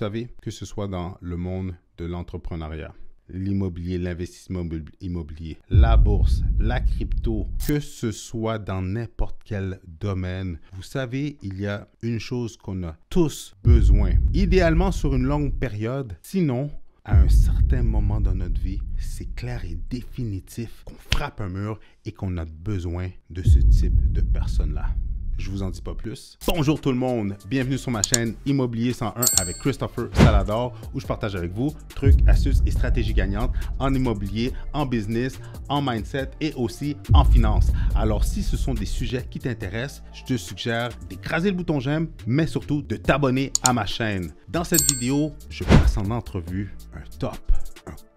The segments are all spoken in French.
savez, que ce soit dans le monde de l'entrepreneuriat, l'immobilier, l'investissement immobilier, la bourse, la crypto, que ce soit dans n'importe quel domaine, vous savez, il y a une chose qu'on a tous besoin, idéalement sur une longue période, sinon, à un certain moment dans notre vie, c'est clair et définitif qu'on frappe un mur et qu'on a besoin de ce type de personnes-là. Je vous en dis pas plus. Bonjour tout le monde, bienvenue sur ma chaîne Immobilier 101 avec Christopher Salador où je partage avec vous trucs, astuces et stratégies gagnantes en immobilier, en business, en mindset et aussi en finance. Alors si ce sont des sujets qui t'intéressent, je te suggère d'écraser le bouton j'aime, mais surtout de t'abonner à ma chaîne. Dans cette vidéo, je passe en entrevue un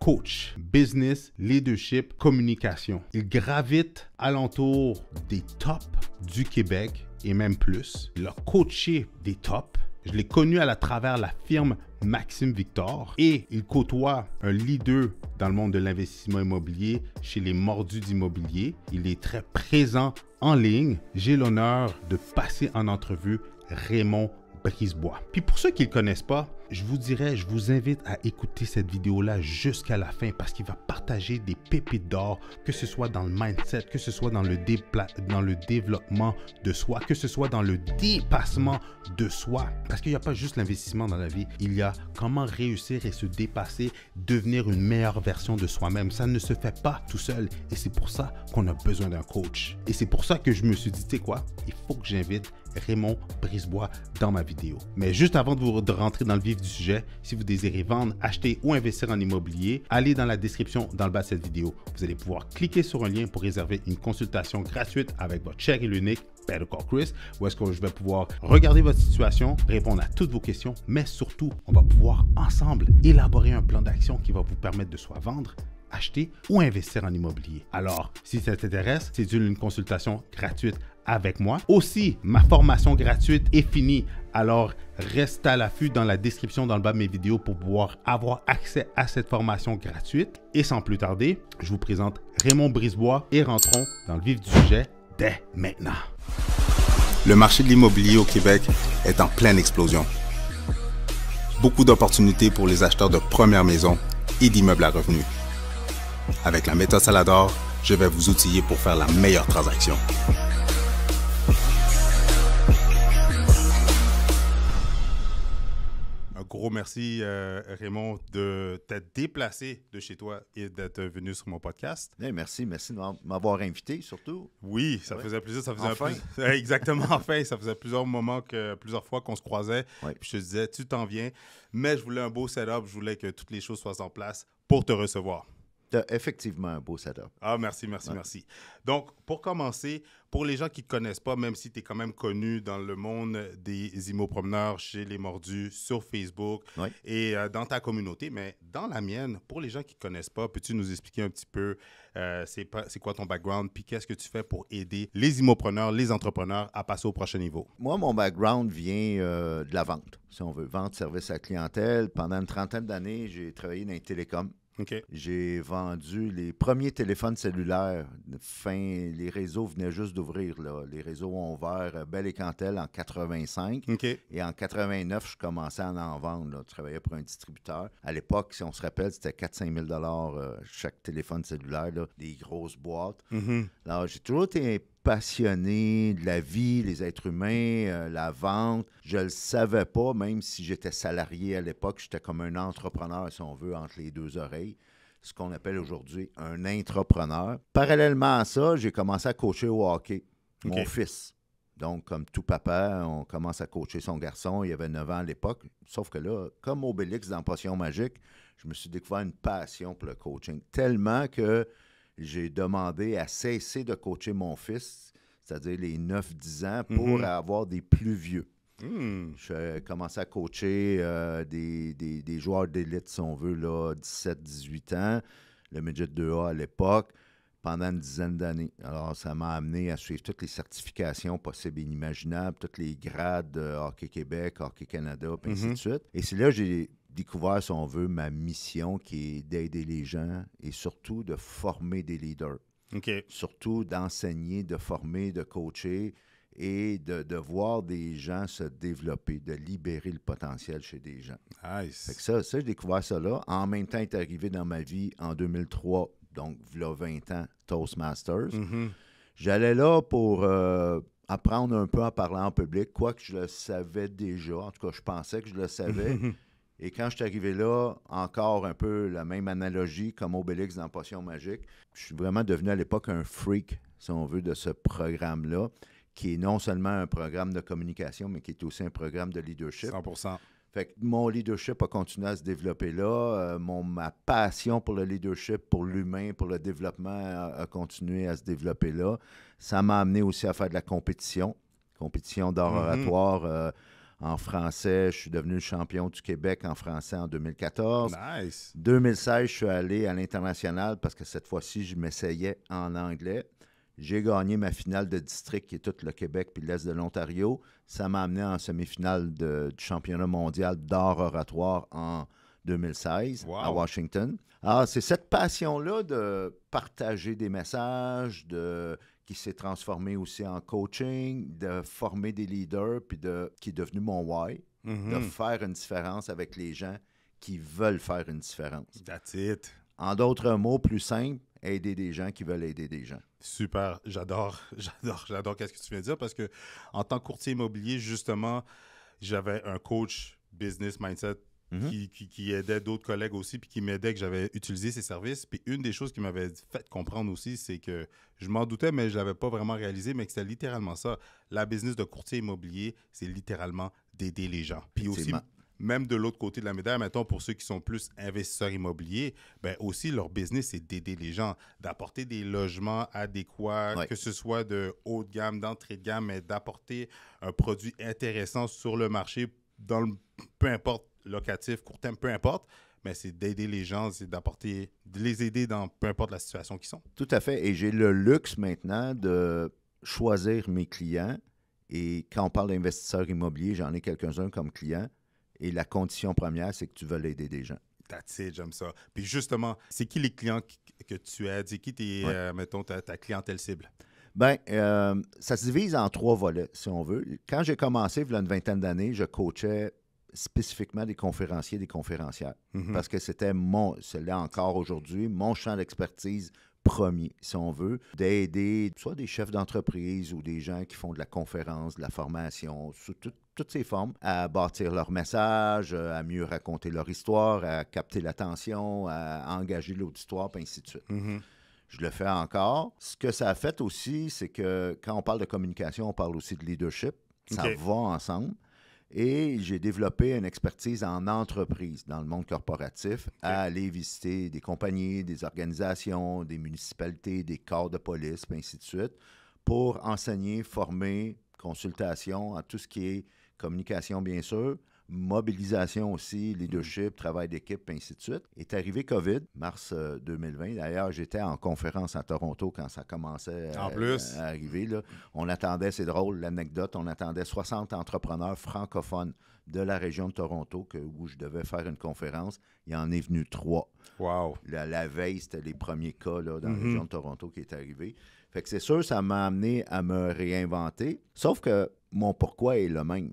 coach, business, leadership, communication. Il gravite alentour des tops du Québec et même plus. Il a coaché des tops. Je l'ai connu à travers la firme Maxime Victor et il côtoie un leader dans le monde de l'investissement immobilier chez les mordus d'immobilier. Il est très présent en ligne. J'ai l'honneur de passer en entrevue Raymond Brisebois. Puis pour ceux qui ne le connaissent pas, je vous invite à écouter cette vidéo-là jusqu'à la fin parce qu'il va partager des pépites d'or, que ce soit dans le mindset, que ce soit dans le développement de soi, que ce soit dans le dépassement de soi. Parce qu'il n'y a pas juste l'investissement dans la vie, il y a comment réussir et se dépasser, devenir une meilleure version de soi-même. Ça ne se fait pas tout seul et c'est pour ça qu'on a besoin d'un coach. Et c'est pour ça que je me suis dit, tu sais quoi, il faut que j'invite Raymond Brisebois dans ma vidéo. Mais juste avant de rentrer dans le vif du sujet, si vous désirez vendre, acheter ou investir en immobilier, allez dans la description dans le bas de cette vidéo. Vous allez pouvoir cliquer sur un lien pour réserver une consultation gratuite avec votre cher et l'unique Better Call Chris, où est-ce que je vais pouvoir regarder votre situation, répondre à toutes vos questions, mais surtout, on va pouvoir ensemble élaborer un plan d'action qui va vous permettre de soit vendre, acheter ou investir en immobilier. Alors, si ça t'intéresse, c'est une consultation gratuite avec moi. Aussi, ma formation gratuite est finie. Alors, reste à l'affût dans la description dans le bas de mes vidéos pour pouvoir avoir accès à cette formation gratuite. Et sans plus tarder, je vous présente Raymond Brisebois et rentrons dans le vif du sujet dès maintenant. Le marché de l'immobilier au Québec est en pleine explosion. Beaucoup d'opportunités pour les acheteurs de première maison et d'immeubles à revenus. Avec la méthode Salador, je vais vous outiller pour faire la meilleure transaction. Un gros merci, Raymond, de t'être déplacé de chez toi et d'être venu sur mon podcast. Hey, merci de m'avoir invité, surtout. Oui, ça faisait plaisir. Ça faisait enfin. Exactement, enfin. Ça faisait plusieurs fois qu'on se croisait. Ouais. Puis je te disais, tu t'en viens. Mais je voulais un beau setup. Je voulais que toutes les choses soient en place pour te recevoir. Tu as effectivement un beau setup. Ah, merci. Donc, pour commencer, pour les gens qui ne te connaissent pas, même si tu es quand même connu dans le monde des immopreneurs chez les mordus, sur Facebook et dans ta communauté, mais dans la mienne, pour les gens qui ne te connaissent pas, peux-tu nous expliquer un petit peu c'est quoi ton background, puis qu'est-ce que tu fais pour aider les immopreneurs, les entrepreneurs à passer au prochain niveau? Moi, mon background vient de la vente, si on veut. Vente, service à la clientèle. Pendant une trentaine d'années, j'ai travaillé dans les télécoms. Okay. J'ai vendu les premiers téléphones cellulaires. Les réseaux venaient juste d'ouvrir. Là. Les réseaux ont ouvert Bell et Cantel en 85. Okay. Et en 89, je commençais à en vendre. Là. Je travaillais pour un distributeur. À l'époque, si on se rappelle, c'était 4-5 000 chaque téléphone cellulaire, là, des grosses boîtes. Mm-hmm. Alors, j'ai toujours été passionné de la vie, les êtres humains, la vente. Je ne le savais pas, même si j'étais salarié à l'époque. J'étais comme un entrepreneur, si on veut, entre les deux oreilles. Ce qu'on appelle aujourd'hui un intrapreneur. Parallèlement à ça, j'ai commencé à coacher au hockey. Mon fils. Donc, comme tout papa, on commence à coacher son garçon. Il avait 9 ans à l'époque. Sauf que là, comme Obélix dans Potion magique, je me suis découvert une passion pour le coaching. Tellement que j'ai demandé à cesser de coacher mon fils, c'est-à-dire les 9-10 ans, pour avoir des plus vieux. J'ai commencé à coacher des joueurs d'élite, si on veut, là, 17-18 ans, le midget 2A à l'époque, pendant une dizaine d'années. Alors, ça m'a amené à suivre toutes les certifications possibles et inimaginables, tous les grades de Hockey Québec, Hockey Canada, puis ainsi de suite. Et c'est là que j'ai découvert, si on veut, ma mission qui est d'aider les gens et surtout de former des leaders. Okay. Surtout d'enseigner, de former, de coacher et de voir des gens se développer, de libérer le potentiel chez des gens. Nice. Fait que ça, j'ai découvert ça là. En même temps, est arrivé dans ma vie en 2003, donc v'là 20 ans, Toastmasters. Mhm. J'allais là pour apprendre un peu à parler en public, quoique je le savais déjà. En tout cas, je pensais que je le savais. Et quand je suis arrivé là, encore un peu la même analogie comme Obélix dans Potion Magique, je suis vraiment devenu à l'époque un freak, si on veut, de ce programme-là, qui est non seulement un programme de communication, mais qui est aussi un programme de leadership. 100%. Fait que mon leadership a continué à se développer là. Ma passion pour le leadership, pour l'humain, pour le développement a continué à se développer là. Ça m'a amené aussi à faire de la compétition d'art oratoire. En français, je suis devenu le champion du Québec en français en 2014. Nice. 2016, je suis allé à l'international parce que cette fois-ci, je m'essayais en anglais. J'ai gagné ma finale de district qui est tout le Québec puis l'Est de l'Ontario. Ça m'a amené en semi-finale du championnat mondial d'art oratoire en 2016 à Washington. Alors, c'est cette passion-là de partager des messages, qui s'est transformée aussi en coaching, de former des leaders, puis qui est devenu mon why, de faire une différence avec les gens qui veulent faire une différence. That's it. En d'autres mots, plus simple, aider des gens qui veulent aider des gens. Super, j'adore qu'est-ce que tu viens de dire parce que en tant que courtier immobilier, justement, j'avais un coach business mindset qui aidait d'autres collègues aussi puis qui m'aidait que j'avais utilisé ses services. Puis une des choses qui m'avait fait comprendre aussi, c'est que je m'en doutais, mais je ne l'avais pas vraiment réalisé, mais que c'était littéralement ça. La business de courtier immobilier, c'est littéralement d'aider les gens. Puis aussi, même de l'autre côté de la médaille, mettons, pour ceux qui sont plus investisseurs immobiliers, ben aussi, leur business, c'est d'aider les gens, d'apporter des logements adéquats, que ce soit de haut de gamme, d'entrée de gamme, mais d'apporter un produit intéressant sur le marché, peu importe, locatif, court terme, peu importe, mais c'est d'aider les gens, c'est de les aider dans peu importe la situation qu'ils sont. Tout à fait. Et j'ai le luxe maintenant de choisir mes clients. Et quand on parle d'investisseurs immobiliers, j'en ai quelques-uns comme clients. Et la condition première, c'est que tu veux aider des gens. That's it, j'aime ça. Puis justement, c'est qui les clients que tu aides? C'est qui mettons, ta clientèle cible? Bien, ça se divise en 3 volets, si on veut. Quand j'ai commencé, il y a une vingtaine d'années, je coachais spécifiquement des conférenciers, des conférencières. Parce que c'est là encore aujourd'hui, mon champ d'expertise premier, si on veut, d'aider soit des chefs d'entreprise ou des gens qui font de la conférence, de la formation, sous toutes ces formes, à bâtir leur message, à mieux raconter leur histoire, à capter l'attention, à engager l'auditoire, puis ainsi de suite. Je le fais encore. Ce que ça a fait aussi, c'est que quand on parle de communication, on parle aussi de leadership. Ça va ensemble. Et j'ai développé une expertise en entreprise, dans le monde corporatif, à aller visiter des compagnies, des organisations, des municipalités, des corps de police, puis ainsi de suite, pour enseigner, former, consultation, à tout ce qui est communication, bien sûr, mobilisation aussi, leadership, travail d'équipe, ainsi de suite. Est arrivé COVID, mars 2020. D'ailleurs, j'étais en conférence à Toronto quand ça commençait à arriver. Là. On attendait, c'est drôle, l'anecdote, on attendait 60 entrepreneurs francophones de la région de Toronto où je devais faire une conférence. Il y en est venu 3. Wow! La veille, c'était les premiers cas là, dans la région de Toronto qui est arrivé. Fait que c'est sûr, ça m'a amené à me réinventer. Sauf que mon pourquoi est le même.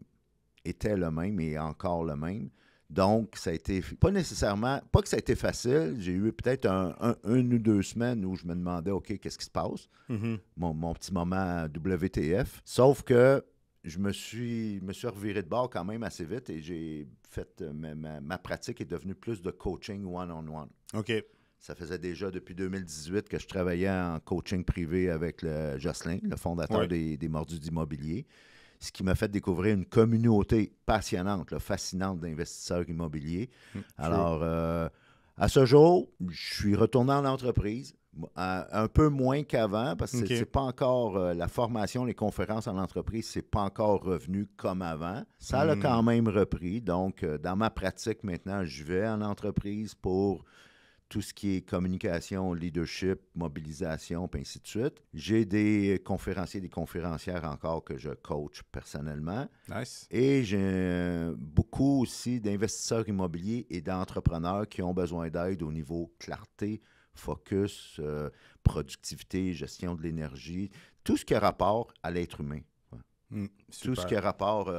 Était le même et encore le même. Donc, ça a été pas nécessairement, pas que ça a été facile. J'ai eu peut-être une ou 2 semaines où je me demandais, OK, qu'est-ce qui se passe? Mon petit moment WTF. Sauf que je me suis reviré de bord quand même assez vite et j'ai fait, ma pratique est devenue plus de coaching one-on-one. OK. Ça faisait déjà depuis 2018 que je travaillais en coaching privé avec Jocelyn, le fondateur des Mordus d'immobilier. Ce qui m'a fait découvrir une communauté passionnante, fascinante d'investisseurs immobiliers. Alors, à ce jour, je suis retourné en entreprise, un peu moins qu'avant, parce que c'est pas encore la formation, les conférences en entreprise, c'est pas encore revenu comme avant. Ça l'a quand même repris. Donc, dans ma pratique maintenant, je vais en entreprise pour tout ce qui est communication, leadership, mobilisation, puis ainsi de suite. J'ai des conférenciers, des conférencières encore que je coach personnellement. Nice. Et j'ai beaucoup aussi d'investisseurs immobiliers et d'entrepreneurs qui ont besoin d'aide au niveau clarté, focus, productivité, gestion de l'énergie, tout ce qui a rapport à l'être humain. Tout ce qui a rapport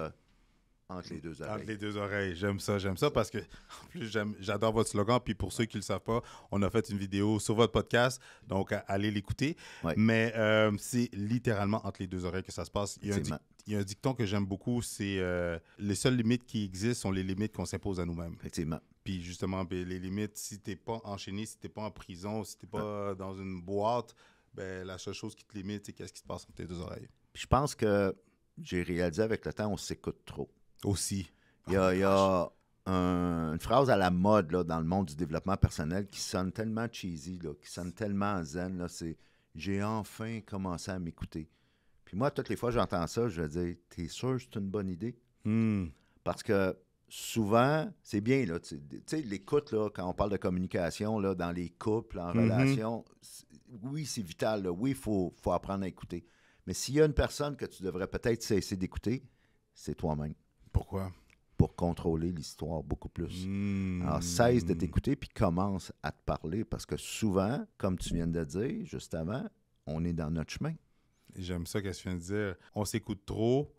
entre les deux oreilles. Entre les deux oreilles. J'aime ça parce que, en plus, j'adore votre slogan. Puis pour ceux qui ne le savent pas, on a fait une vidéo sur votre podcast. Donc, allez l'écouter. Ouais. Mais c'est littéralement entre les deux oreilles que ça se passe. Il y a un dicton que j'aime beaucoup, c'est les seules limites qui existent sont les limites qu'on s'impose à nous-mêmes. Effectivement. Puis justement, ben, les limites, si tu n'es pas enchaîné, si tu n'es pas en prison, si tu n'es pas dans une boîte, ben, la seule chose qui te limite, c'est qu'est-ce qui se passe entre tes deux oreilles. Puis je pense que j'ai réalisé avec le temps, on s'écoute trop. Aussi. Il y a une phrase à la mode là, dans le monde du développement personnel qui sonne tellement cheesy, là, qui sonne tellement zen, là, c'est « j'ai enfin commencé à m'écouter ». Puis moi, toutes les fois que j'entends ça, je vais dire « t'es sûr que c'est une bonne idée? » Parce que souvent, c'est bien, là, tu sais, l'écoute, là, quand on parle de communication, là, dans les couples, en relation, oui, c'est vital, là, oui, il faut apprendre à écouter. Mais s'il y a une personne que tu devrais peut-être cesser d'écouter, c'est toi-même. Pourquoi? Pour contrôler l'histoire beaucoup plus. Alors, cesse de t'écouter puis commence à te parler parce que souvent, comme tu viens de dire juste avant, on est dans notre chemin. J'aime ça qu'elle vient de dire. On s'écoute trop,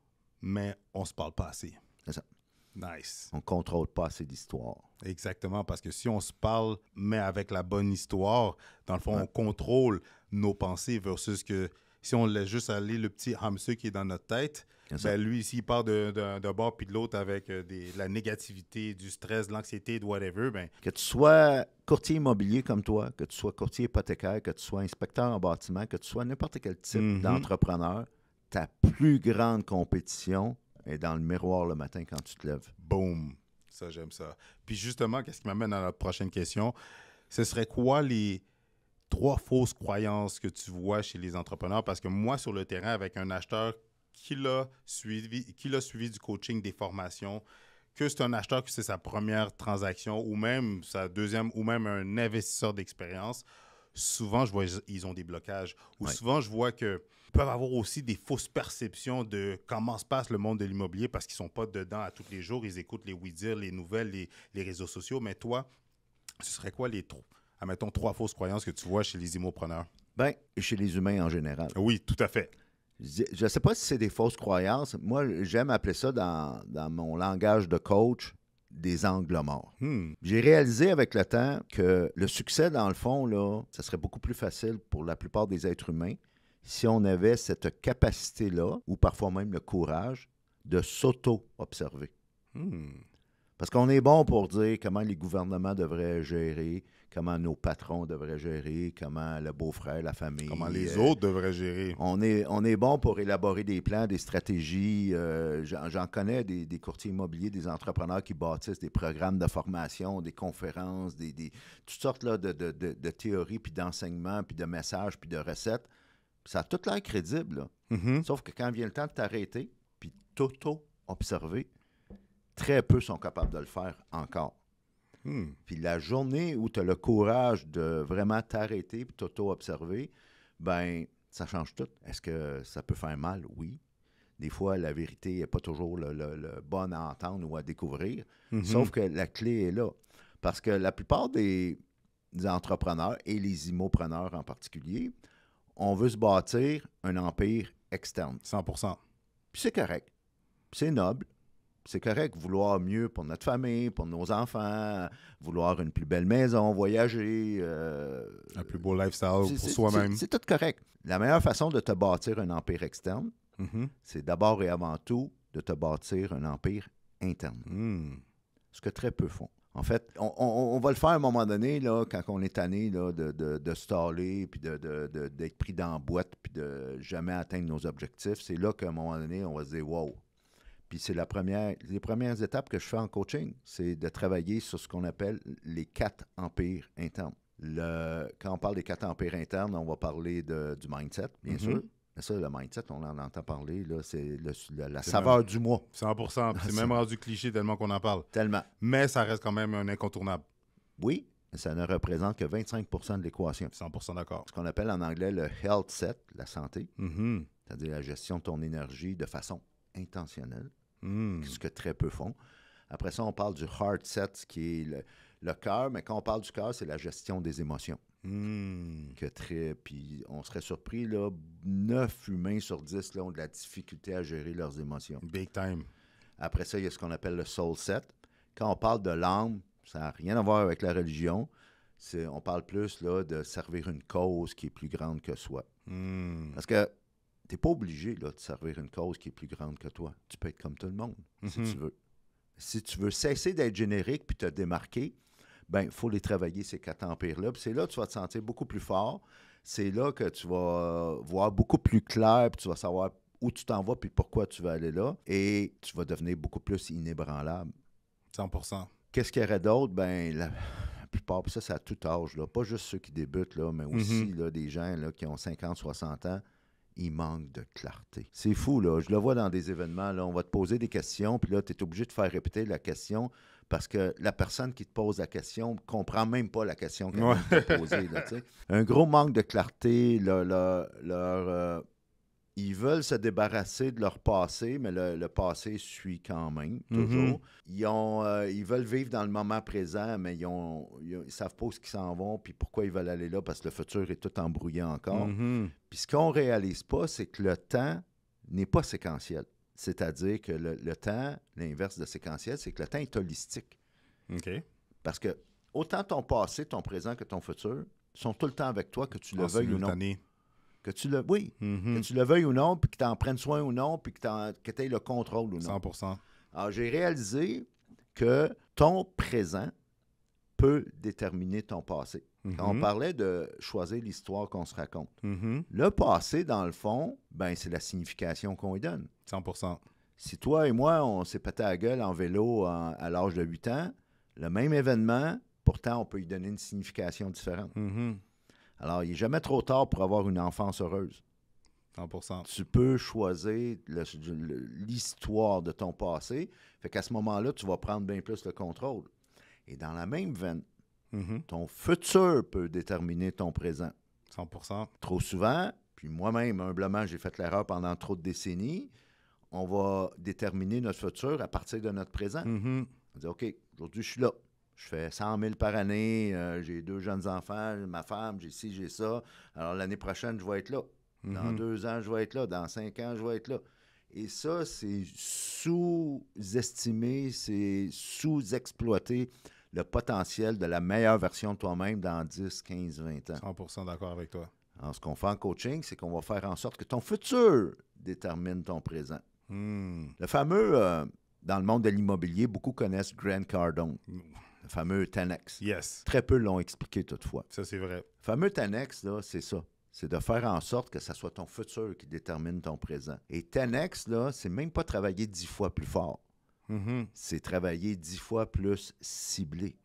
mais on se parle pas assez. C'est ça. Nice. On ne contrôle pas assez l'histoire. Exactement, parce que si on se parle, mais avec la bonne histoire, dans le fond, on contrôle nos pensées versus que si on laisse juste aller le petit hamster qui est dans notre tête, ben lui, s'il part d'un bord puis de l'autre avec la négativité, du stress, de l'anxiété, de whatever, ben... Que tu sois courtier immobilier comme toi, que tu sois courtier hypothécaire, que tu sois inspecteur en bâtiment, que tu sois n'importe quel type d'entrepreneur, ta plus grande compétition est dans le miroir le matin quand tu te lèves. Boom! Ça, j'aime ça. Puis justement, qu'est-ce qui m'amène à la prochaine question? Ce serait quoi les 3 fausses croyances que tu vois chez les entrepreneurs? Parce que moi, sur le terrain, avec un acheteur qui l'a suivi du coaching, des formations, que c'est un acheteur, que c'est sa première transaction ou même sa deuxième, ou même un investisseur d'expérience, souvent, je vois qu'ils ont des blocages. Ou souvent, je vois qu'ils peuvent avoir aussi des fausses perceptions de comment se passe le monde de l'immobilier parce qu'ils ne sont pas dedans à tous les jours. Ils écoutent les oui-dire, les nouvelles, les réseaux sociaux. Mais toi, ce serait quoi les admettons 3 fausses croyances que tu vois chez les immopreneurs? Bien, chez les humains en général. Oui, tout à fait. Je ne sais pas si c'est des fausses croyances. Moi, j'aime appeler ça dans mon langage de coach des angles morts. J'ai réalisé avec le temps que le succès, dans le fond, là, ça serait beaucoup plus facile pour la plupart des êtres humains si on avait cette capacité-là, ou parfois même le courage, de s'auto-observer. Parce qu'on est bon pour dire comment les gouvernements devraient gérer, comment nos patrons devraient gérer, comment le beau-frère, la famille... Comment les autres devraient gérer. On est bon pour élaborer des plans, des stratégies. J'en connais des courtiers immobiliers, des entrepreneurs qui bâtissent des programmes de formation, des conférences, toutes sortes là, de théories, puis d'enseignements, puis de messages, puis de recettes. Ça a tout l'air crédible, là. Sauf que quand vient le temps de t'arrêter, puis t'auto-observer, très peu sont capables de le faire encore. Puis la journée où tu as le courage de vraiment t'arrêter et t'auto-observer, ben ça change tout. Est-ce que ça peut faire mal? Oui. Des fois, la vérité n'est pas toujours le bon à entendre ou à découvrir. Sauf que la clé est là. Parce que la plupart des entrepreneurs, et les immopreneurs en particulier, on veut se bâtir un empire externe. 100%. Puis c'est correct. Puis c'est noble. C'est correct vouloir mieux pour notre famille, pour nos enfants, vouloir une plus belle maison, voyager. Un plus beau lifestyle pour soi-même. C'est tout correct. La meilleure façon de te bâtir un empire externe, c'est d'abord et avant tout de te bâtir un empire interne. Ce que très peu font. En fait, on va le faire à un moment donné, là, quand on est tanné là, de staller, puis d'être pris dans la boîte, puis de jamais atteindre nos objectifs. C'est là qu'à un moment donné, on va se dire « wow ». Puis c'est les premières étapes que je fais en coaching, c'est de travailler sur ce qu'on appelle les 4 empires internes. Quand on parle des 4 empires internes, on va parler du mindset, bien sûr. Mais ça, le mindset, on en entend parler, là, c'est la saveur du mois. 100%. C'est même rendu cliché tellement qu'on en parle. Tellement. Mais ça reste quand même un incontournable. Oui, mais ça ne représente que 25 de l'équation. 100% d'accord. Ce qu'on appelle en anglais le health set, la santé, c'est-à-dire la gestion de ton énergie de façon intentionnelle. Ce que très peu font. Après ça, on parle du heart set, qui est le cœur, mais quand on parle du cœur, c'est la gestion des émotions. Puis on serait surpris, là, 9 humains sur 10 là, ont de la difficulté à gérer leurs émotions. Big time. Après ça, il y a ce qu'on appelle le soul set. Quand on parle de l'âme, ça n'a rien à voir avec la religion. On parle plus là, de servir une cause qui est plus grande que soi. Parce que tu n'es pas obligé là, de servir une cause qui est plus grande que toi. Tu peux être comme tout le monde, si tu veux. Si tu veux cesser d'être générique puis te démarquer, ben il faut les travailler, ces 4 empires-là. Puis c'est là que tu vas te sentir beaucoup plus fort. C'est là que tu vas voir beaucoup plus clair, puis tu vas savoir où tu t'en vas, puis pourquoi tu vas aller là. Et tu vas devenir beaucoup plus inébranlable. 100%. Qu'est-ce qu'il y aurait d'autre? Ben la plupart, puis ça, c'est à tout âge, là. Pas juste ceux qui débutent, là, mais aussi là, des gens là, qui ont 50, 60 ans. Il manque de clarté. C'est fou, là. Je le vois dans des événements, là. On va te poser des questions, puis là, tu es obligé de faire répéter la question parce que la personne qui te pose la question ne comprend même pas la question qu'elle vient de te poser, là, tu sais. Un gros manque de clarté. Ils veulent se débarrasser de leur passé, mais le passé suit quand même, toujours. Ils veulent vivre dans le moment présent, mais ils ne savent pas où ils s'en vont, puis pourquoi ils veulent aller là, parce que le futur est tout embrouillé encore. Puis ce qu'on ne réalise pas, c'est que le temps n'est pas séquentiel. C'est-à-dire que le temps, l'inverse de séquentiel, c'est que le temps est holistique. OK. Parce que autant ton passé, ton présent que ton futur sont tout le temps avec toi, que tu le veuilles ou non. Que tu le veuilles ou non, puis que tu en prennes soin ou non, puis que tu aies le contrôle ou non. 100%. Alors, j'ai réalisé que ton présent peut déterminer ton passé. Quand on parlait de choisir l'histoire qu'on se raconte, le passé, dans le fond, ben c'est la signification qu'on lui donne. 100%. Si toi et moi, on s'est pété la gueule en vélo à l'âge de 8 ans, le même événement, pourtant, on peut lui donner une signification différente. Alors, il n'est jamais trop tard pour avoir une enfance heureuse. 100%. Tu peux choisir l'histoire de ton passé. Fait qu'à ce moment-là, tu vas prendre bien plus le contrôle. Et dans la même veine, ton futur peut déterminer ton présent. 100%. Trop souvent, puis moi-même, humblement, j'ai fait l'erreur pendant trop de décennies, on va déterminer notre futur à partir de notre présent. On va dire, OK, aujourd'hui, je suis là. Je fais 100 000 par année, j'ai 2 jeunes enfants, ma femme, j'ai ci, j'ai ça. Alors, l'année prochaine, je vais être là. Dans 2 ans, je vais être là. Dans 5 ans, je vais être là. Et ça, c'est sous-estimé, c'est sous-exploiter le potentiel de la meilleure version de toi-même dans 10, 15, 20 ans. 100% d'accord avec toi. Alors, ce qu'on fait en coaching, c'est qu'on va faire en sorte que ton futur détermine ton présent. Le fameux, dans le monde de l'immobilier, beaucoup connaissent Grant Cardone. Le fameux 10X. Yes. Très peu l'ont expliqué toutefois. Ça, c'est vrai. Le fameux 10X, là, c'est ça. C'est de faire en sorte que ce soit ton futur qui détermine ton présent. Et 10X, là, c'est même pas travailler 10 fois plus fort. C'est travailler 10 fois plus ciblé.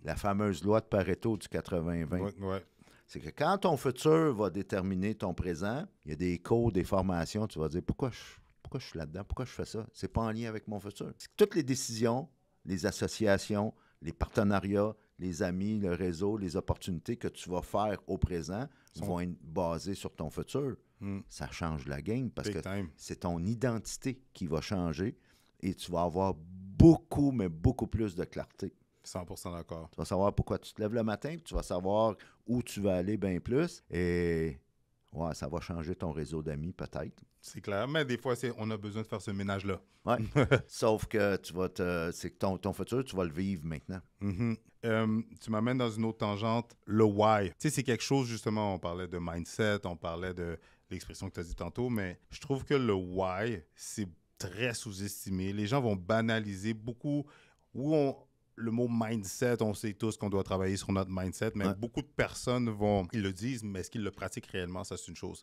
La fameuse loi de Pareto du 80-20. Ouais. C'est que quand ton futur va déterminer ton présent, il y a des cours, des formations, tu vas dire pourquoi je suis là-dedans, pourquoi je fais ça? C'est pas en lien avec mon futur. Toutes les décisions, les associations, les partenariats, les amis, le réseau, les opportunités que tu vas faire au présent vont être basées sur ton futur. Ça change la game parce que c'est ton identité qui va changer et tu vas avoir beaucoup, mais beaucoup plus de clarté. 100% d'accord. Tu vas savoir pourquoi tu te lèves le matin, puis tu vas savoir où tu vas aller bien plus et ouais, ça va changer ton réseau d'amis peut-être. C'est clair, mais des fois, on a besoin de faire ce ménage-là. Oui, sauf que c'est que ton futur, tu vas le vivre maintenant. Tu m'amènes dans une autre tangente, le why. Tu sais, c'est quelque chose, justement, on parlait de mindset, on parlait de l'expression que tu as dit tantôt, mais je trouve que le why, c'est très sous-estimé. Les gens vont banaliser beaucoup. Le mot mindset, on sait tous qu'on doit travailler sur notre mindset, mais beaucoup de personnes ils le disent, mais est-ce qu'ils le pratiquent réellement? Ça, c'est une chose.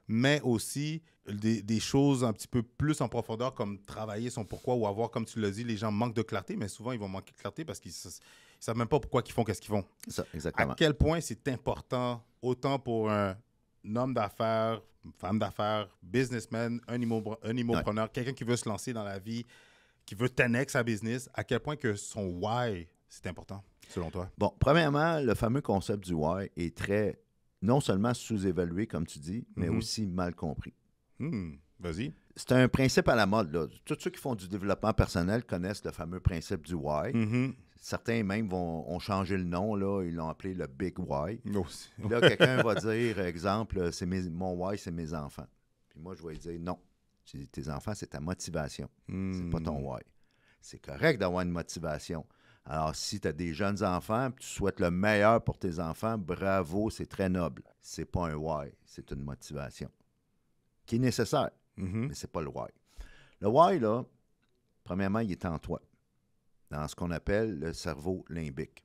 Mais aussi, des choses un petit peu plus en profondeur, comme travailler son pourquoi ou avoir, comme tu l'as dit, les gens manquent de clarté, mais souvent, ils vont manquer de clarté parce qu'ils ne savent même pas pourquoi ils font, qu'est-ce qu'ils font. Ça, exactement. À quel point c'est important, autant pour un homme d'affaires, une femme d'affaires, businessman, un immopreneur, quelqu'un qui veut se lancer dans la vie, qui veut 10X sa business, à quel point que son why, c'est important, selon toi? Bon, premièrement, le fameux concept du why est très, non seulement sous-évalué, comme tu dis, mais aussi mal compris. Vas-y. C'est un principe à la mode, là. Tous ceux qui font du développement personnel connaissent le fameux principe du why. Certains même ont changé le nom, là, ils l'ont appelé le Big Why. Aussi. Puis là, quelqu'un va dire, exemple, mon why, c'est mes enfants. Puis moi, je vais lui dire, non, tes enfants, c'est ta motivation. C'est pas ton why. C'est correct d'avoir une motivation. Alors, si tu as des jeunes enfants, puis tu souhaites le meilleur pour tes enfants, bravo, c'est très noble. C'est pas un why, c'est une motivation qui est nécessaire, mais c'est pas le why. Le why, là, premièrement, il est en toi, dans ce qu'on appelle le cerveau limbique.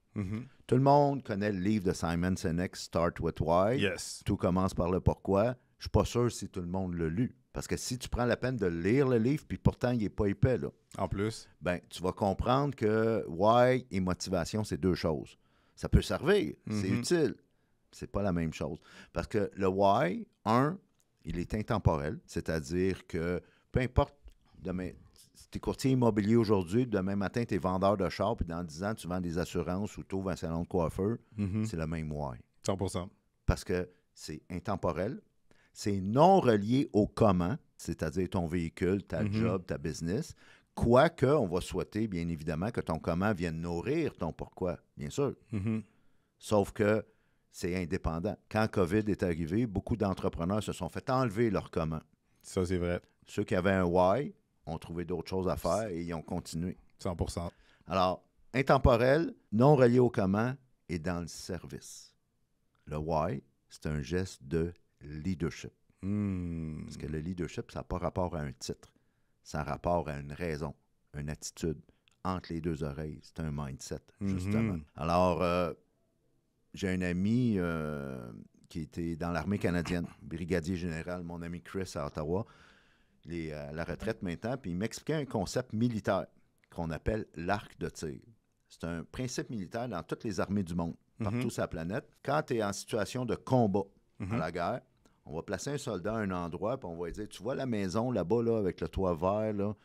Tout le monde connaît le livre de Simon Sinek, Start with Why. Yes. Tout commence par le pourquoi. Je suis pas sûr si tout le monde l'a lu. Parce que si tu prends la peine de lire le livre, puis pourtant, il n'est pas épais, là, En plus. ben, tu vas comprendre que why et motivation, c'est deux choses. Ça peut servir, c'est utile. C'est pas la même chose. Parce que le why, il est intemporel, c'est-à-dire que peu importe, demain, si tu es courtier immobilier aujourd'hui, demain matin, tu es vendeur de char, puis dans 10 ans, tu vends des assurances ou tu ouvres un salon de coiffeur, c'est le même why. 100%. Parce que c'est intemporel, c'est non relié au comment, c'est-à-dire ton véhicule, ta job, ta business, quoique on va souhaiter, bien évidemment, que ton comment vienne nourrir ton pourquoi, bien sûr. Sauf que c'est indépendant. Quand COVID est arrivé, beaucoup d'entrepreneurs se sont fait enlever leur comment. Ça, c'est vrai. Ceux qui avaient un why ont trouvé d'autres choses à faire et ils ont continué. 100%. Alors, intemporel, non relié au comment et dans le service. Le why, c'est un geste de leadership. Parce que le leadership, ça n'a pas rapport à un titre. Ça a rapport à une raison, une attitude. Entre les deux oreilles, c'est un mindset, justement. Alors, j'ai un ami qui était dans l'armée canadienne, brigadier général, mon ami Chris à Ottawa. Il est à la retraite maintenant, puis il m'expliquait un concept militaire qu'on appelle l'arc de tir. C'est un principe militaire dans toutes les armées du monde, partout sur la planète. Quand tu es en situation de combat à la guerre, on va placer un soldat à un endroit, puis on va lui dire, tu vois la maison là-bas, là, avec le toit vert, là,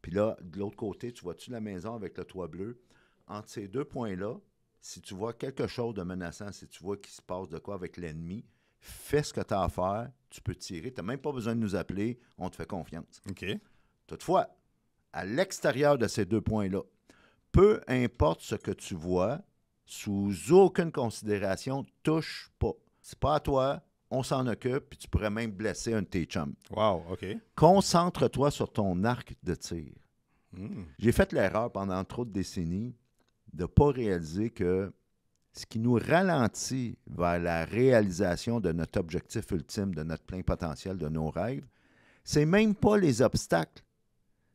puis là, de l'autre côté, tu vois-tu la maison avec le toit bleu? Entre ces deux points-là, si tu vois quelque chose de menaçant, si tu vois qu'il se passe de quoi avec l'ennemi, fais ce que tu as à faire, tu peux tirer. Tu n'as même pas besoin de nous appeler, on te fait confiance. OK. Toutefois, à l'extérieur de ces deux points-là, peu importe ce que tu vois, sous aucune considération, touche pas. C'est pas à toi, on s'en occupe, puis tu pourrais même blesser un de tes chums. Wow, OK. Concentre-toi sur ton arc de tir. J'ai fait l'erreur pendant trop de décennies de ne pas réaliser que ce qui nous ralentit vers la réalisation de notre objectif ultime, de notre plein potentiel, de nos rêves, c'est même pas les obstacles.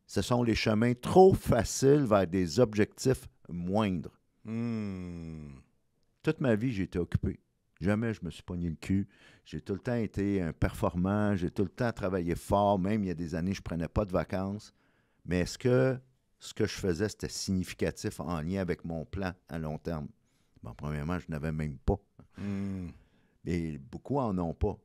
Ce sont les chemins trop faciles vers des objectifs moindres. Toute ma vie, j'ai été occupé. Jamais je me suis pogné le cul. J'ai tout le temps été un performant. J'ai tout le temps travaillé fort. Même il y a des années, je ne prenais pas de vacances. Mais est-ce que ce que je faisais, c'était significatif en lien avec mon plan à long terme? Bon, premièrement, je n'avais même pas. Mais beaucoup en ont pas.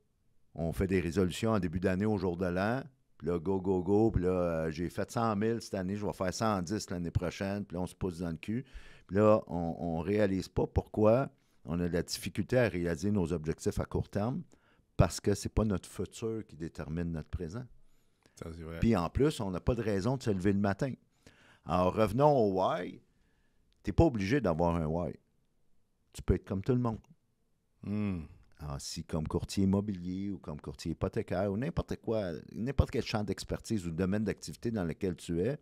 On fait des résolutions en début d'année au jour de l'an. Puis là, go, go, go. Puis là, j'ai fait 100 000 cette année. Je vais faire 110 l'année prochaine. Puis là, on se pousse dans le cul. Puis là, on ne réalise pas pourquoi on a de la difficulté à réaliser nos objectifs à court terme parce que ce n'est pas notre futur qui détermine notre présent. Ça, c'est vrai. Puis en plus, on n'a pas de raison de se lever le matin. Alors, revenons au why. Tu n'es pas obligé d'avoir un why. Tu peux être comme tout le monde. Alors, si comme courtier immobilier ou comme courtier hypothécaire ou n'importe quoi, n'importe quel champ d'expertise ou domaine d'activité dans lequel tu es,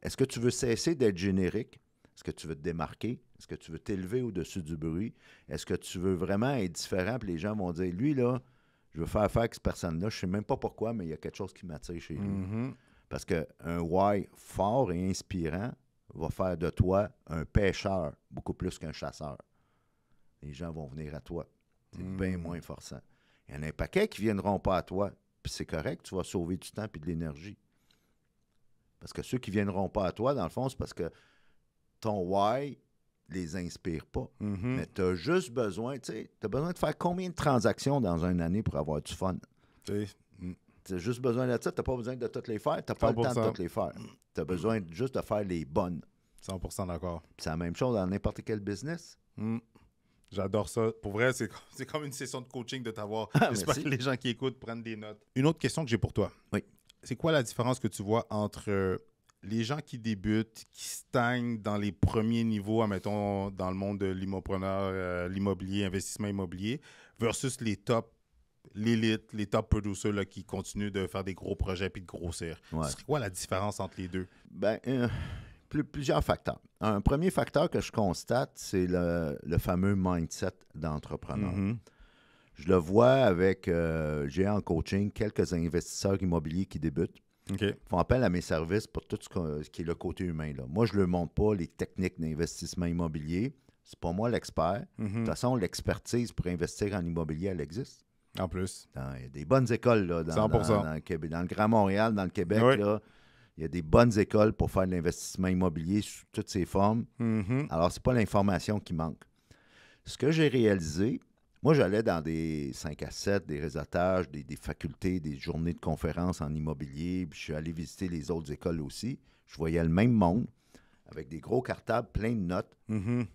est-ce que tu veux cesser d'être générique? Est-ce que tu veux te démarquer? Est-ce que tu veux t'élever au-dessus du bruit? Est-ce que tu veux vraiment être différent? Puis les gens vont dire, lui, là, je veux faire affaire avec cette personne-là. Je ne sais même pas pourquoi, mais il y a quelque chose qui m'attire chez lui. Parce qu'un why fort et inspirant va faire de toi un pêcheur beaucoup plus qu'un chasseur. Les gens vont venir à toi. C'est bien moins forçant. Il y en a un paquet qui ne viendront pas à toi. Puis c'est correct, tu vas sauver du temps et de l'énergie. Parce que ceux qui ne viendront pas à toi, dans le fond, c'est parce que ton why les inspire pas. Mais tu as juste besoin, tu sais, tu as besoin de faire combien de transactions dans une année pour avoir du fun? Tu as juste besoin de ça, tu n'as pas besoin de toutes les faire, tu n'as pas le temps de toutes les faire. Tu as besoin juste de faire les bonnes. 100% d'accord. C'est la même chose dans n'importe quel business. J'adore ça. Pour vrai, c'est comme une session de coaching de t'avoir. J'espère merci. que les gens qui écoutent prennent des notes. Une autre question que j'ai pour toi. Oui. C'est quoi la différence que tu vois entre les gens qui débutent, qui stagnent dans les premiers niveaux, admettons, dans le monde de l'immobilier, investissement immobilier, versus les top, l'élite, les top producers là, qui continuent de faire des gros projets puis de grossir. Ouais. Ce serait quoi la différence entre les deux? Ben, plusieurs facteurs. Un premier facteur que je constate, c'est le fameux mindset d'entrepreneur. Mhm. Je le vois avec, j'ai en coaching quelques investisseurs immobiliers qui débutent. OK. Ils font appel à mes services pour tout ce qui est le côté humain. Là. Moi, je ne leur montre pas les techniques d'investissement immobilier. C'est pas moi l'expert. De toute façon, l'expertise pour investir en immobilier, elle existe. En plus. Il y a des bonnes écoles là, 100%. dans le Québec, dans le Grand Montréal, dans le Québec. Oui. Là, il y a des bonnes écoles pour faire de l'investissement immobilier sous toutes ses formes. Mhm. Alors, ce n'est pas l'information qui manque. Ce que j'ai réalisé, moi, j'allais dans des 5 à 7, des réseautages, des facultés, des journées de conférences en immobilier. Puis je suis allé visiter les autres écoles aussi. Je voyais le même monde avec des gros cartables, plein de notes. Mhm.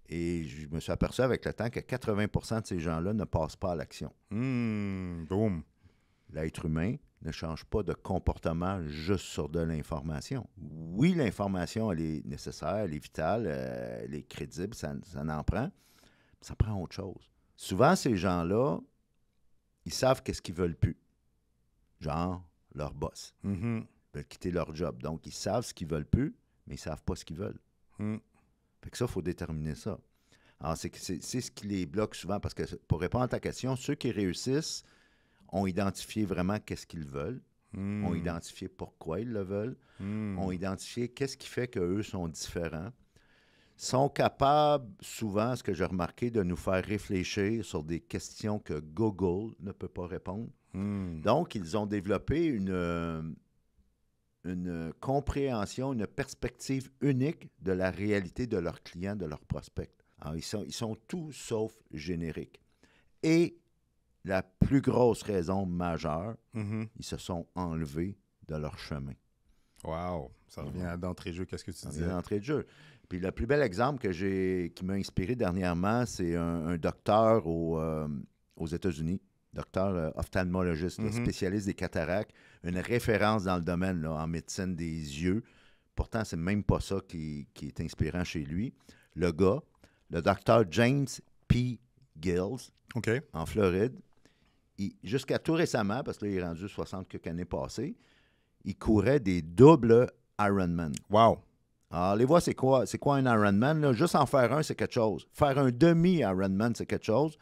Et je me suis aperçu avec le temps que 80% de ces gens-là ne passent pas à l'action. Boom. L'être humain ne change pas de comportement juste sur de l'information. Oui, l'information, elle est nécessaire, elle est vitale, elle est crédible, ça en prend. Ça prend autre chose. Souvent, ces gens-là, ils savent qu'est-ce qu'ils veulent plus. Genre, leur boss. Mhm. Ils veulent quitter leur job. Donc, ils savent ce qu'ils veulent plus, mais ils ne savent pas ce qu'ils veulent. Mhm. Fait que ça, il faut déterminer ça. Alors, c'est ce qui les bloque souvent, parce que pour répondre à ta question, ceux qui réussissent ont identifié vraiment qu'est-ce qu'ils veulent, ont identifié pourquoi ils le veulent, ont identifié qu'est-ce qui fait qu'eux sont différents, sont capables, souvent, ce que j'ai remarqué, de nous faire réfléchir sur des questions que Google ne peut pas répondre. Donc, ils ont développé une compréhension, une perspective unique de la réalité de leurs clients, de leurs prospects. Alors, ils sont tout sauf génériques. Et la plus grosse raison majeure, Mhm. ils se sont enlevés de leur chemin. Wow. Ça revient d'entrée de jeu. Qu'est-ce que tu C'est disais? l'entrée de jeu. Puis le plus bel exemple qui m'a inspiré dernièrement, c'est un docteur aux États-Unis, docteur ophtalmologiste, là, spécialiste des cataractes, une référence dans le domaine là, en médecine des yeux. Pourtant, c'est même pas ça qui est inspirant chez lui. Le gars, le docteur James P. Gills, OK. en Floride, jusqu'à tout récemment, parce que là, il est rendu 60 quelques années passées, il courait des doubles Ironman. Wow. Alors, les voix, c'est quoi un Ironman? Là? Juste en faire un, c'est quelque chose. Faire un demi-Ironman, c'est quelque chose.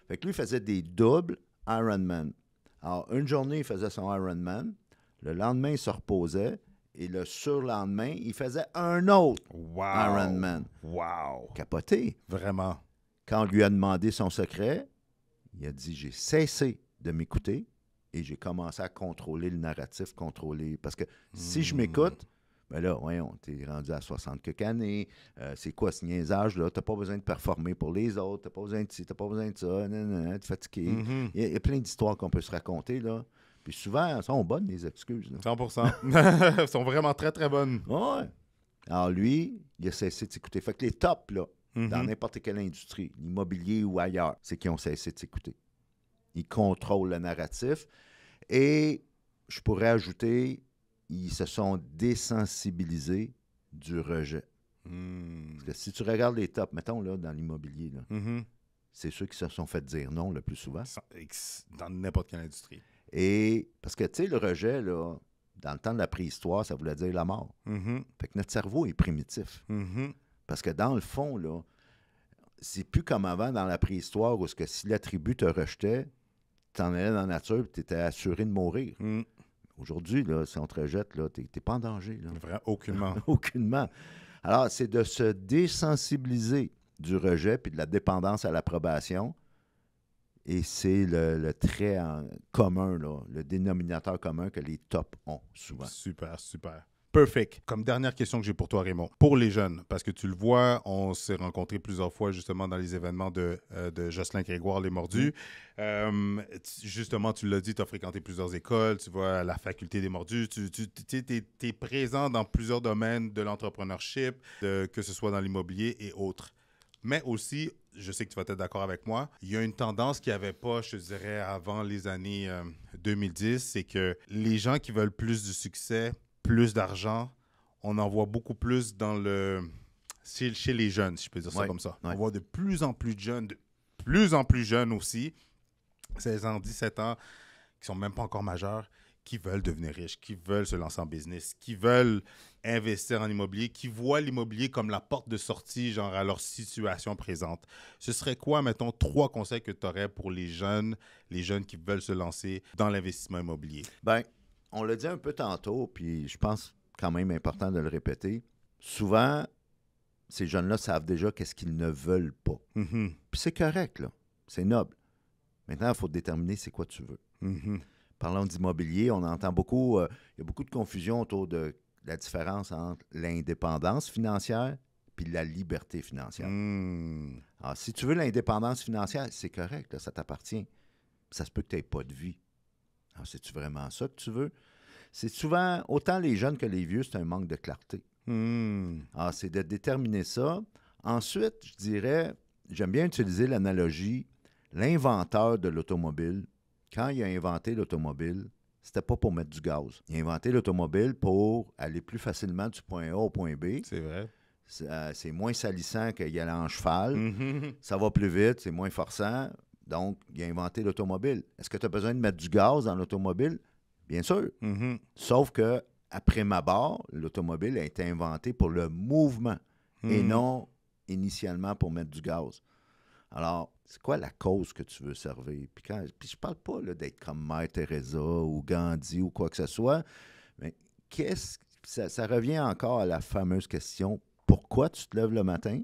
Fait que lui, il faisait des doubles Ironman. Alors, une journée, il faisait son Ironman. Le lendemain, il se reposait. Et le surlendemain, il faisait un autre Wow. Ironman. Wow. Capoté. Vraiment. Quand on lui a demandé son secret, il a dit, j'ai cessé de m'écouter et j'ai commencé à contrôler le narratif, Parce que si je m'écoute, ben là, voyons, t'es rendu à 60 quelques années, c'est quoi ce niaisage-là? T'as pas besoin de performer pour les autres, t'as pas besoin de ci, t'as pas besoin de ça, t'es fatigué. Mhm. Il y a plein d'histoires qu'on peut se raconter, là. Puis souvent, elles sont bonnes, les excuses, là. 100%. Elles sont vraiment très, très bonnes. Ouais. Alors lui, il a cessé de s'écouter. Fait que les tops, là, Mhm. dans n'importe quelle industrie, l'immobilier ou ailleurs, c'est qu'ils ont cessé de s'écouter. Ils contrôlent le narratif. Et je pourrais ajouter, ils se sont désensibilisés du rejet. Parce que si tu regardes les tops, mettons là, dans l'immobilier, là, Mhm. c'est ceux qui se sont fait dire non le plus souvent. Dans n'importe quelle industrie. Et parce que, tu sais, le rejet, là, dans le temps de la préhistoire, ça voulait dire la mort. Mhm. Fait que notre cerveau est primitif. Mhm. Parce que dans le fond, là, c'est plus comme avant dans la préhistoire où si la tribu te rejetait, tu t'en allais dans la nature et tu étais assuré de mourir. Mhm. Aujourd'hui, là, si on te rejette, tu n'es pas en danger. Là. Vraiment, aucunement. Aucunement. Alors, c'est de se désensibiliser du rejet puis de la dépendance à l'approbation. Et c'est le trait commun, là, le dénominateur commun que les tops ont souvent. Super, super. Perfect. Comme dernière question que j'ai pour toi, Raymond. Pour les jeunes, parce que tu le vois, on s'est rencontrés plusieurs fois justement dans les événements de Jocelyn Grégoire, Les Mordus. Justement, tu l'as dit, tu as fréquenté plusieurs écoles, tu vois à la faculté des Mordus, tu es présent dans plusieurs domaines de l'entrepreneurship, que ce soit dans l'immobilier et autres. Mais aussi, je sais que tu vas être d'accord avec moi, il y a une tendance qu'il n'y avait pas, je dirais, avant les années 2010, c'est que les gens qui veulent plus de succès, plus d'argent, on en voit beaucoup plus chez les jeunes, si je peux dire ça Ouais, comme ça. ouais. On voit de plus en plus de jeunes aussi, 16 ans, 17 ans, qui sont même pas encore majeurs, qui veulent devenir riches, qui veulent se lancer en business, qui veulent investir en immobilier, qui voient l'immobilier comme la porte de sortie, genre à leur situation présente. Ce serait quoi, mettons, 3 conseils que tu aurais pour les jeunes qui veulent se lancer dans l'investissement immobilier? Bien, on l'a dit un peu tantôt, puis je pense quand même important de le répéter. Souvent, ces jeunes-là savent déjà qu'est-ce qu'ils ne veulent pas. Mhm. Puis c'est correct, là. C'est noble. Maintenant, il faut déterminer c'est quoi tu veux. Mhm. Parlons d'immobilier, on entend beaucoup, il y a beaucoup de confusion autour de la différence entre l'indépendance financière puis la liberté financière. Mm. Alors, si tu veux l'indépendance financière, c'est correct, là, ça t'appartient. Ça se peut que tu n'aies pas de vie. Alors, c'est-tu vraiment ça que tu veux? C'est souvent, autant les jeunes que les vieux, c'est un manque de clarté. Mm. Alors, c'est de déterminer ça. Ensuite, je dirais, j'aime bien utiliser l'analogie, l'inventeur de l'automobile, quand il a inventé l'automobile, c'était pas pour mettre du gaz. Il a inventé l'automobile pour aller plus facilement du point A au point B. C'est vrai. C'est moins salissant qu'il aller en cheval. Mhm. Ça va plus vite, c'est moins forçant. Donc, il a inventé l'automobile. Est-ce que tu as besoin de mettre du gaz dans l'automobile? Bien sûr. Mhm. Sauf que, après ma barre, l'automobile a été inventée pour le mouvement et Mhm. non initialement pour mettre du gaz. Alors, c'est quoi la cause que tu veux servir? Puis je parle pas là, d'être comme Mère Teresa ou Gandhi ou quoi que ce soit, mais ça revient encore à la fameuse question, pourquoi tu te lèves le matin?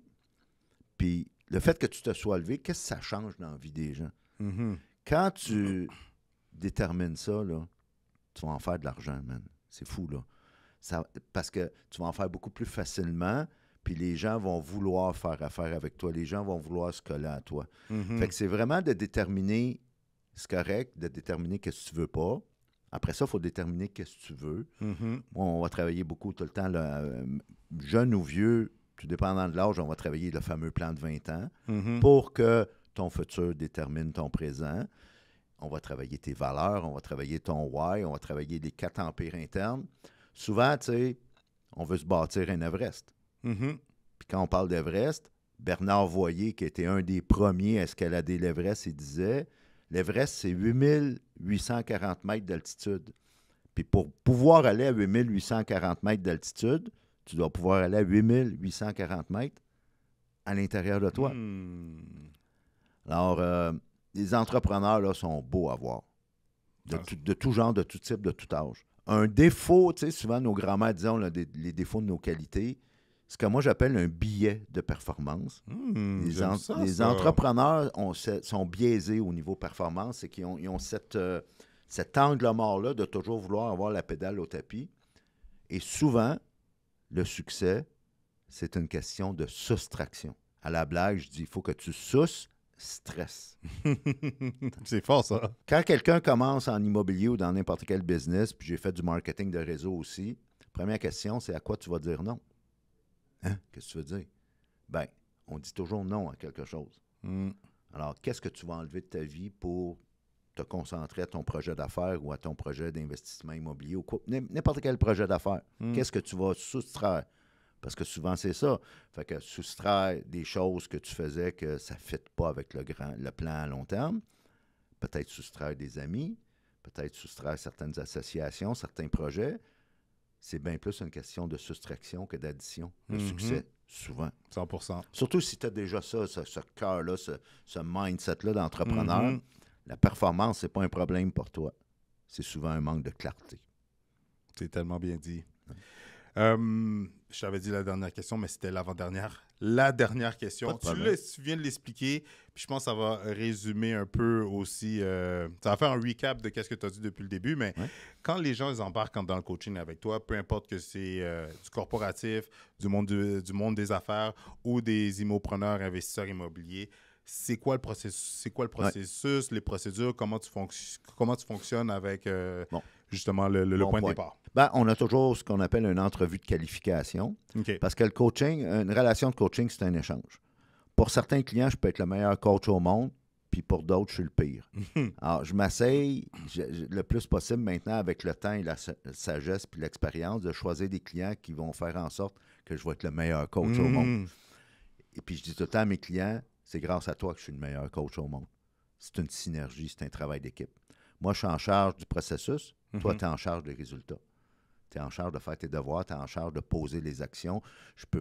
Puis le fait que tu te sois levé, qu'est-ce que ça change dans la vie des gens? Mhm. Quand tu détermines ça, là, tu vas en faire de l'argent, man. C'est fou, là. Parce que tu vas en faire beaucoup plus facilement, puis les gens vont vouloir faire affaire avec toi. Les gens vont vouloir se coller à toi. Mhm. Fait que c'est vraiment de déterminer, c'est correct, de déterminer qu'est-ce que tu veux pas. Après ça, il faut déterminer qu'est-ce que tu veux. Mhm. Moi, on va travailler beaucoup tout le temps, là, jeune ou vieux, tout dépendant de l'âge, on va travailler le fameux plan de 20 ans Mhm. pour que ton futur détermine ton présent. On va travailler tes valeurs, on va travailler ton why, on va travailler les 4 empires internes. Souvent, tu sais, on veut se bâtir un Everest. Mhm. Puis quand on parle d'Everest, Bernard Voyer, qui était un des premiers à escalader l'Everest, il disait l'Everest, c'est 8840 mètres d'altitude. Puis pour pouvoir aller à 8840 mètres d'altitude, tu dois pouvoir aller à 8840 mètres à l'intérieur de toi. Mm. Alors, les entrepreneurs là, sont beaux à voir. De tout genre, de tout type, de tout âge. Un défaut, tu sais, souvent nos grands-mères disaient les défauts de nos qualités, ce que moi j'appelle un billet de performance. Mm. Les, J'aime ça, les ça. entrepreneurs sont biaisés au niveau performance, c'est qu'ils ont cet angle mort-là de toujours vouloir avoir la pédale au tapis. Et souvent, le succès, c'est une question de soustraction. À la blague, je dis, il faut que tu stress. C'est fort, ça. Quand quelqu'un commence en immobilier ou dans n'importe quel business, puis j'ai fait du marketing de réseau aussi, première question, c'est à quoi tu vas dire non? Hein? Qu'est-ce que tu veux dire? Bien, on dit toujours non à quelque chose. Mm. Alors, qu'est-ce que tu vas enlever de ta vie pour te concentrer à ton projet d'affaires ou à ton projet d'investissement immobilier ou quoi? N'importe quel projet d'affaires. Mm. Qu'est-ce que tu vas soustraire? Parce que souvent, c'est ça. Fait que soustraire des choses que tu faisais que ça ne fit pas avec le plan à long terme. Peut-être soustraire des amis, peut-être soustraire certaines associations, certains projets. C'est bien plus une question de soustraction que d'addition. Le Mhm. succès, souvent. 100%. Surtout si tu as déjà ça, ce cœur-là, ce mindset-là d'entrepreneur, Mhm. la performance, c'est pas un problème pour toi. C'est souvent un manque de clarté. C'est tellement bien dit. Je t'avais dit la dernière question, mais c'était l'avant-dernière. La dernière question. Pas de problème. Tu viens de l'expliquer, puis je pense que ça va résumer un peu aussi. Ça va faire un recap de ce que tu as dit depuis le début, mais Ouais. quand les gens ils embarquent dans le coaching avec toi, peu importe que c'est du corporatif, du monde des affaires ou des immopreneurs, investisseurs immobiliers, c'est quoi le processus, les procédures, comment tu fonctionnes avec Bon. justement le Bon point de point. départ? Ben, on a toujours ce qu'on appelle une entrevue de qualification. OK. Parce que le coaching, une relation de coaching, c'est un échange. Pour certains clients, je peux être le meilleur coach au monde. puis pour d'autres, je suis le pire. Alors, je m'essaye le plus possible maintenant avec le temps et la sagesse puis l'expérience de choisir des clients qui vont faire en sorte que je vais être le meilleur coach au monde. Et puis, je dis tout le temps à mes clients, c'est grâce à toi que je suis le meilleur coach au monde. C'est une synergie, c'est un travail d'équipe. Moi, je suis en charge du processus. Toi, tu es en charge des résultats. Tu es en charge de faire tes devoirs, tu es en charge de poser les actions. Je peux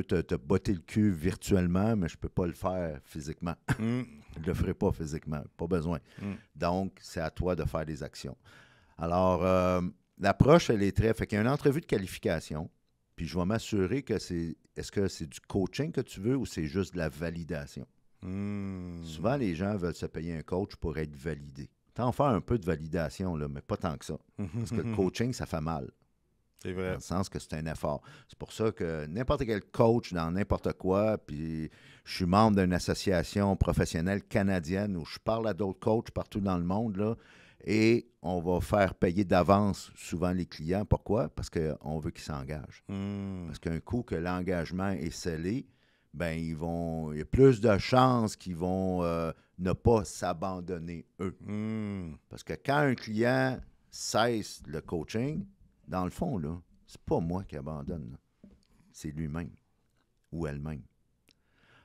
te botter le cul virtuellement, mais je ne peux pas le faire physiquement. Je ne le ferai pas physiquement, pas besoin. Donc, c'est à toi de faire des actions. Alors, l'approche, elle est très... Fait qu'il y a une entrevue de qualification, puis je vais m'assurer que est-ce que c'est du coaching que tu veux ou c'est juste de la validation? Souvent, les gens veulent se payer un coach pour être validé. T'en faire un peu de validation, là, mais pas tant que ça. Parce que le coaching, ça fait mal. C'est vrai. Dans le sens que c'est un effort. C'est pour ça que n'importe quel coach dans n'importe quoi, puis je suis membre d'une association professionnelle canadienne où je parle à d'autres coachs partout dans le monde, là, et on va faire payer d'avance souvent les clients. Pourquoi? Parce qu'on veut qu'ils s'engagent. Parce qu'un coup que l'engagement est scellé, ben il y a plus de chances qu'ils vont ne pas s'abandonner eux. Parce que quand un client cesse le coaching, dans le fond, là, c'est pas moi qui abandonne. Là. C'est lui-même ou elle-même.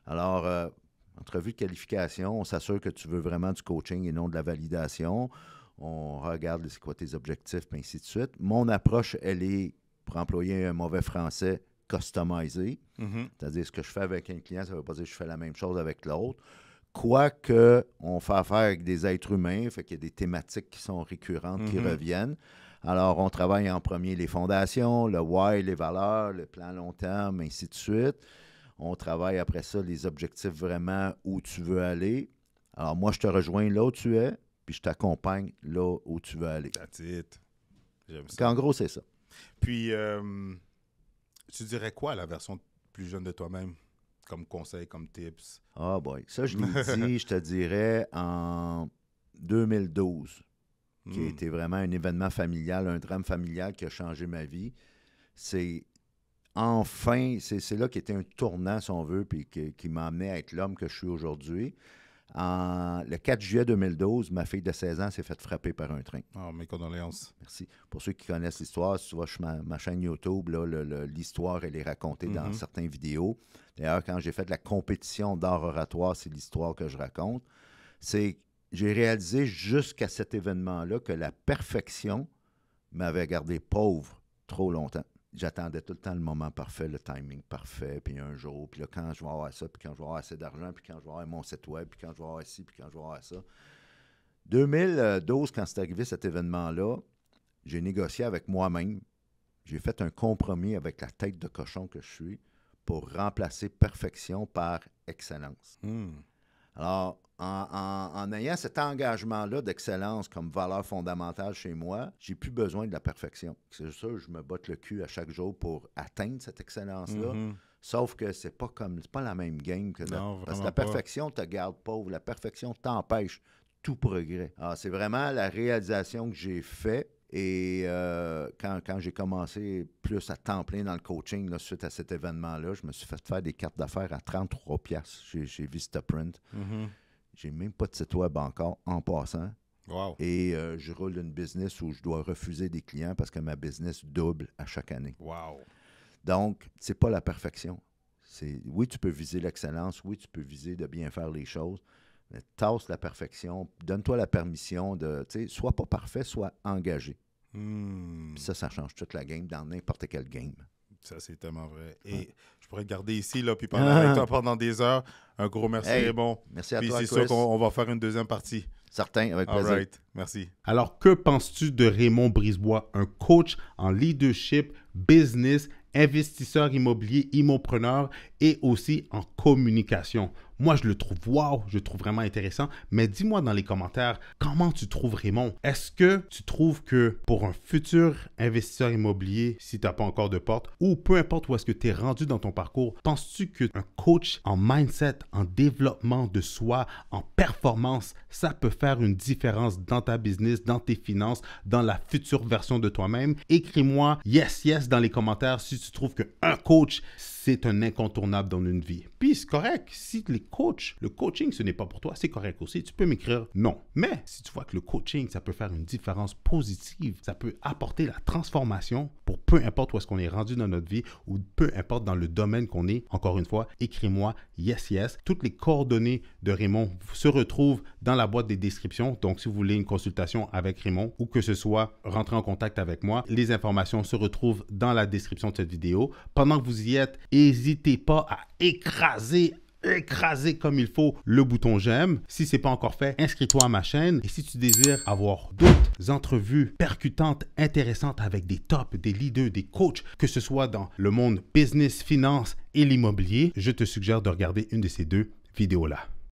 Alors, entrevue de qualification, on s'assure que tu veux vraiment du coaching et non de la validation. On regarde c'est quoi tes objectifs, et ainsi de suite. Mon approche, elle est, pour employer un mauvais français, customisée. C'est-à-dire, ce que je fais avec un client, ça ne veut pas dire que je fais la même chose avec l'autre. Quoique, on fait affaire avec des êtres humains, fait qu'il y a des thématiques qui sont récurrentes, qui reviennent. Alors, on travaille en premier les fondations, le why, les valeurs, le plan long terme, ainsi de suite. On travaille après ça les objectifs vraiment où tu veux aller. Alors, moi, je te rejoins là où tu es, puis je t'accompagne là où tu veux aller. That's it. J'aime ça. En gros, c'est ça. Puis, tu dirais quoi à la version plus jeune de toi-même, comme conseil, comme tips? Ah boy, ça je l'ai dit, je te dirais, en 2012, qui a été vraiment un événement familial, un drame familial qui a changé ma vie. C'est enfin, c'est là qui était un tournant, si on veut, puis qui m'a amené à être l'homme que je suis aujourd'hui. Le 4 juillet 2012, ma fille de 16 ans s'est faite frapper par un train. Oh, mes condoléances. Merci. Pour ceux qui connaissent l'histoire, si tu vois, je suis ma chaîne YouTube, là, l'histoire, elle est racontée dans certaines vidéos. D'ailleurs, quand j'ai fait de la compétition d'art oratoire, c'est l'histoire que je raconte. J'ai réalisé jusqu'à cet événement-là que la perfection m'avait gardé pauvre trop longtemps. J'attendais tout le temps le moment parfait, le timing parfait, puis un jour, puis là, quand je vais avoir ça, puis quand je vais avoir assez d'argent, puis quand je vais avoir mon site web, puis quand je vais avoir ci, puis quand je vais avoir ça. 2012, quand c'est arrivé cet événement-là, j'ai négocié avec moi-même. J'ai fait un compromis avec la tête de cochon que je suis pour remplacer perfection par excellence. Alors, en ayant cet engagement-là d'excellence comme valeur fondamentale chez moi, j'ai plus besoin de la perfection. C'est sûr, je me botte le cul à chaque jour pour atteindre cette excellence-là. Sauf que c'est pas la même game que parce que la perfection te garde pauvre. La perfection t'empêche tout progrès. Alors, c'est vraiment la réalisation que j'ai faite. Et quand j'ai commencé plus à temps plein dans le coaching, là, suite à cet événement-là, je me suis fait faire des cartes d'affaires à 33$ chez Vistaprint. J'ai même pas de site web encore en passant. Wow. Et je roule une business où je dois refuser des clients parce que ma business double à chaque année. Wow. Donc, c'est pas la perfection. Oui, tu peux viser l'excellence. Oui, tu peux viser de bien faire les choses. Mais tasse la perfection. Donne-toi la permission de, sois pas parfait, sois engagé. Puis ça change toute la game dans n'importe quelle game. Ça, c'est tellement vrai. Et je pourrais te garder ici, là, puis parler avec toi pendant des heures. Un gros merci, Raymond. Merci à puis toi, c'est Chris. sûr qu'on va faire une deuxième partie. Certain, avec plaisir. All right. Merci. Alors, que penses-tu de Raymond Brisebois, un coach en leadership, business, investisseur immobilier, immopreneur et aussi en communication? Moi, je le trouve wow, je le trouve vraiment intéressant. Mais dis-moi dans les commentaires, comment tu trouves Raymond? Est-ce que tu trouves que pour un futur investisseur immobilier, si tu n'as pas encore de porte, ou peu importe où est-ce que tu es rendu dans ton parcours, penses-tu qu'un coach en mindset, en développement de soi, en performance, ça peut faire une différence dans ta business, dans tes finances, dans la future version de toi-même? Écris-moi yes, yes dans les commentaires si tu trouves qu'un coach, c'est un incontournable dans une vie. Puis c'est correct, si le coaching, ce n'est pas pour toi, c'est correct aussi. Tu peux m'écrire non. Mais si tu vois que le coaching, ça peut faire une différence positive, ça peut apporter la transformation pour peu importe où est-ce qu'on est rendu dans notre vie ou peu importe dans le domaine qu'on est, encore une fois, écris-moi yes. Toutes les coordonnées de Raymond se retrouvent dans la boîte des descriptions. Donc, si vous voulez une consultation avec Raymond ou que ce soit rentrer en contact avec moi, les informations se retrouvent dans la description de cette vidéo. Pendant que vous y êtes, n'hésitez pas à écraser comme il faut le bouton j'aime. Si ce n'est pas encore fait, inscris-toi à ma chaîne. Et si tu désires avoir d'autres entrevues percutantes, intéressantes avec des tops, des leaders, des coachs, que ce soit dans le monde business, finance et l'immobilier, je te suggère de regarder une de ces deux vidéos-là.